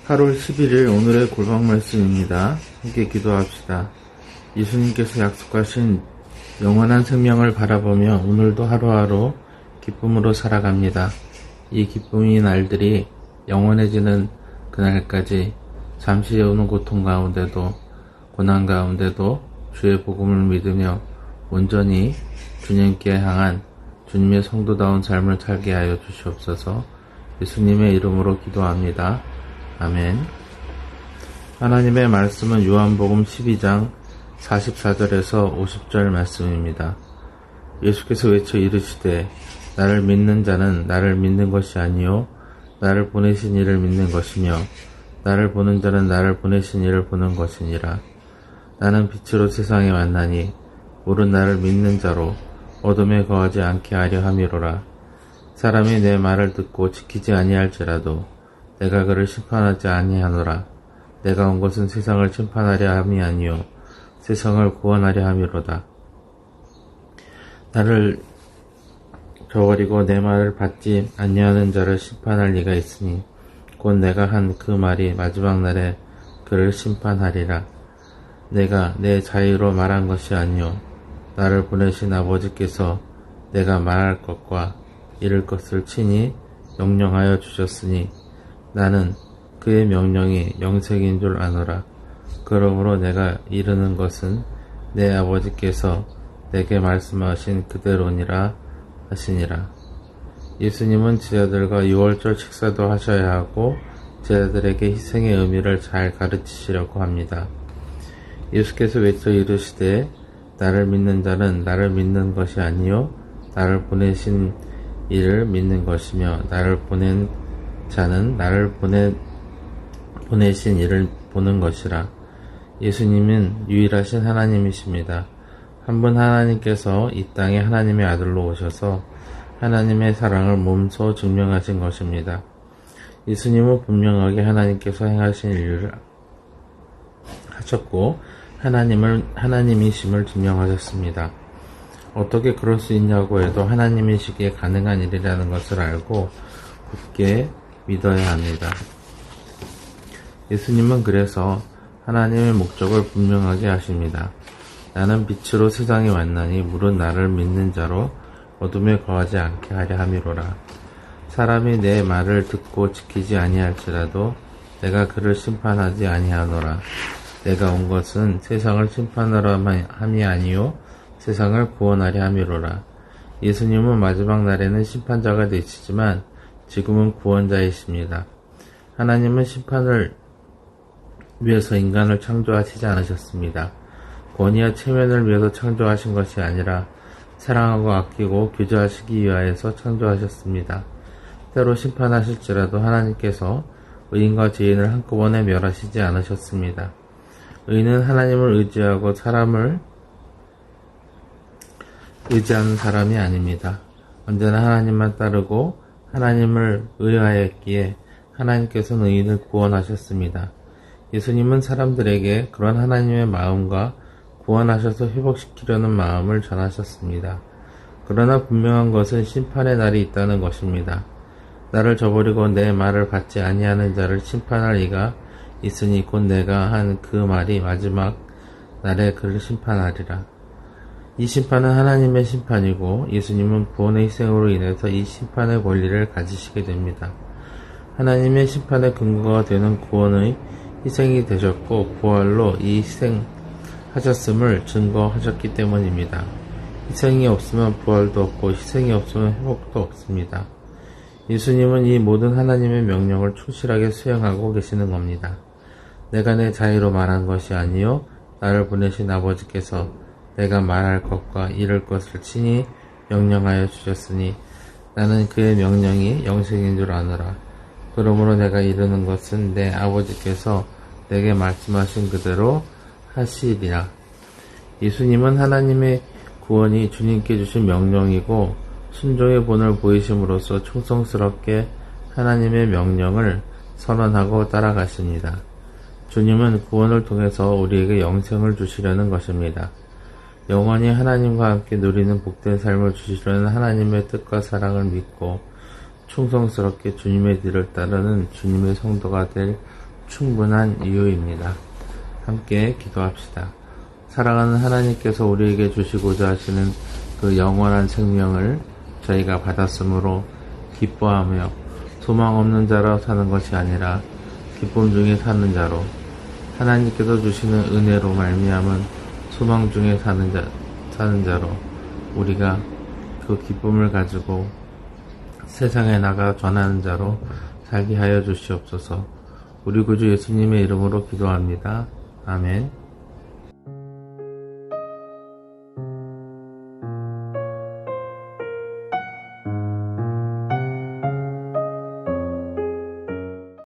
8월 11일 오늘의 골방 말씀입니다. 함께 기도합시다. 예수님께서 약속하신 영원한 생명을 바라보며 오늘도 하루하루 기쁨으로 살아갑니다. 이 기쁨의 날들이 영원해지는 그날까지 잠시 오는 고통 가운데도 고난 가운데도 주의 복음을 믿으며 온전히 주님께 향한 주님의 성도다운 삶을 살게 하여 주시옵소서. 예수님의 이름으로 기도합니다. 아멘. 하나님의 말씀은 요한복음 12장 44절에서 50절 말씀입니다. 예수께서 외쳐 이르시되 나를 믿는 자는 나를 믿는 것이 아니요 나를 보내신 이를 믿는 것이며 나를 보는 자는 나를 보내신 이를 보는 것이니라. 나는 빛으로 세상에 왔나니 오른 나를 믿는 자로 어둠에 거하지 않게 하려 함이로라. 사람이 내 말을 듣고 지키지 아니할지라도 내가 그를 심판하지 아니하노라. 내가 온 것은 세상을 심판하려 함이 아니요 세상을 구원하려 함이로다. 나를 저버리고 내 말을 받지 아니하는 자를 심판할 리가 있으니 곧 내가 한 그 말이 마지막 날에 그를 심판하리라. 내가 내 자유로 말한 것이 아니요 나를 보내신 아버지께서 내가 말할 것과 이를 것을 친히 명령하여 주셨으니 나는 그의 명령이 영생인 줄 아노라. 그러므로 내가 이르는 것은 내 아버지께서 내게 말씀하신 그대로니라 하시니라. 예수님은 제자들과 유월절 식사도 하셔야 하고 제자들에게 희생의 의미를 잘 가르치시려고 합니다. 예수께서 외쳐 이르시되 나를 믿는 자는 나를 믿는 것이 아니요 나를 보내신 이를 믿는 것이며 나를 보낸 자는 나를 보내신 이를 보는 것이라. 예수님은 유일하신 하나님이십니다. 한 분 하나님께서 이 땅에 하나님의 아들로 오셔서 하나님의 사랑을 몸소 증명하신 것입니다. 예수님은 분명하게 하나님께서 행하신 일을 하셨고 하나님이심을 증명하셨습니다. 어떻게 그럴 수 있냐고 해도 하나님이시기에 가능한 일이라는 것을 알고 굳게 믿어야 합니다. 예수님은 그래서 하나님의 목적을 분명하게 하십니다. 나는 빛으로 세상에 왔나니 물은 나를 믿는 자로 어둠에 거하지 않게 하려 함이로라. 사람이 내 말을 듣고 지키지 아니할지라도 내가 그를 심판하지 아니하노라. 내가 온 것은 세상을 심판하려 함이 아니요 세상을 구원하려 함이로라. 예수님은 마지막 날에는 심판자가 되시지만 지금은 구원자이십니다. 하나님은 심판을 위해서 인간을 창조하시지 않으셨습니다. 권위와 체면을 위해서 창조하신 것이 아니라 사랑하고 아끼고 교제하시기 위하여서 창조하셨습니다. 때로 심판하실지라도 하나님께서 의인과 죄인을 한꺼번에 멸하시지 않으셨습니다. 의인은 하나님을 의지하고 사람을 의지하는 사람이 아닙니다. 언제나 하나님만 따르고 하나님을 의하였기에 하나님께서는 의인을 구원하셨습니다. 예수님은 사람들에게 그런 하나님의 마음과 구원하셔서 회복시키려는 마음을 전하셨습니다. 그러나 분명한 것은 심판의 날이 있다는 것입니다. 나를 저버리고 내 말을 받지 아니하는 자를 심판할 이가 있으니 곧 내가 한 그 말이 마지막 날에 그를 심판하리라. 이 심판은 하나님의 심판이고 예수님은 구원의 희생으로 인해서 이 심판의 권리를 가지시게 됩니다. 하나님의 심판의 근거가 되는 구원의 희생이 되셨고 부활로 이 희생하셨음을 증거하셨기 때문입니다. 희생이 없으면 부활도 없고 희생이 없으면 회복도 없습니다. 예수님은 이 모든 하나님의 명령을 충실하게 수행하고 계시는 겁니다. 내가 내 자유로 말한 것이 아니요 나를 보내신 아버지께서 내가 말할 것과 이를 것을 친히 명령하여 주셨으니 나는 그의 명령이 영생인 줄 아노라. 그러므로 내가 이르는 것은 내 아버지께서 내게 말씀하신 그대로 하시리라. 예수님은 하나님의 구원이 주님께 주신 명령이고 순종의 본을 보이심으로써 충성스럽게 하나님의 명령을 선언하고 따라가십니다. 주님은 구원을 통해서 우리에게 영생을 주시려는 것입니다. 영원히 하나님과 함께 누리는 복된 삶을 주시려는 하나님의 뜻과 사랑을 믿고 충성스럽게 주님의 뒤를 따르는 주님의 성도가 될 충분한 이유입니다. 함께 기도합시다. 사랑하는 하나님께서 우리에게 주시고자 하시는 그 영원한 생명을 저희가 받았으므로 기뻐하며 소망 없는 자로 사는 것이 아니라 기쁨 중에 사는 자로, 하나님께서 주시는 은혜로 말미암은 소망 중에 사는 자로 우리가 그 기쁨을 가지고 세상에 나가 전하는 자로 살게 하여 주시옵소서. 우리 구주 예수님의 이름으로 기도합니다. 아멘.